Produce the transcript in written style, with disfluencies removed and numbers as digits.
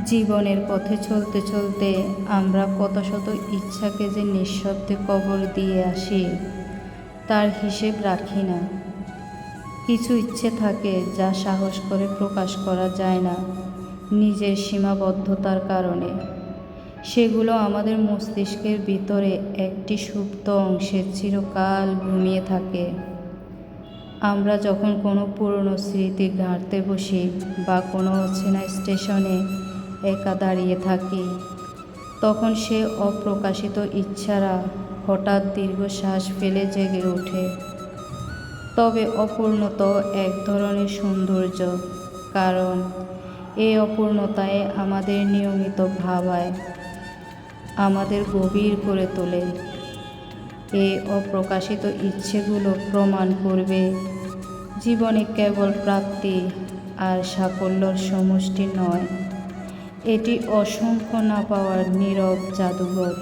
জীবনের পথে চলতে চলতে আমরা কত শত ইচ্ছাকে যে নিঃশব্দে কবর দিয়ে আসি তার হিসেব রাখি না। কিছু ইচ্ছে থাকে যা সাহস করে প্রকাশ করা যায় না নিজের সীমাবদ্ধতার কারণে। সেগুলো আমাদের মস্তিষ্কের ভিতরে একটি সুপ্ত অংশে চিরকাল ঘুমিয়ে থাকে। আমরা যখন কোনো পুরনো স্মৃতি ঘাঁটতে বসি বা কোনো অচেনা স্টেশনে একা দাঁড়িয়ে থাকি, তখন সে অপ্রকাশিত ইচ্ছারা হঠাৎ দীর্ঘশ্বাস ফেলে জেগে ওঠে। তবে অপূর্ণত এক ধরনের সৌন্দর্য, কারণ এই অপূর্ণতায় আমাদের নিয়মিত ভাবায়, আমাদের গভীর করে তোলে। এই অপ্রকাশিত ইচ্ছেগুলো প্রমাণ করবে জীবনে কেবল প্রাপ্তি আর সাফল্যর সমষ্টি নয়, এটি অসংখ্য না পাওয়ার নীরব জাদুঘর।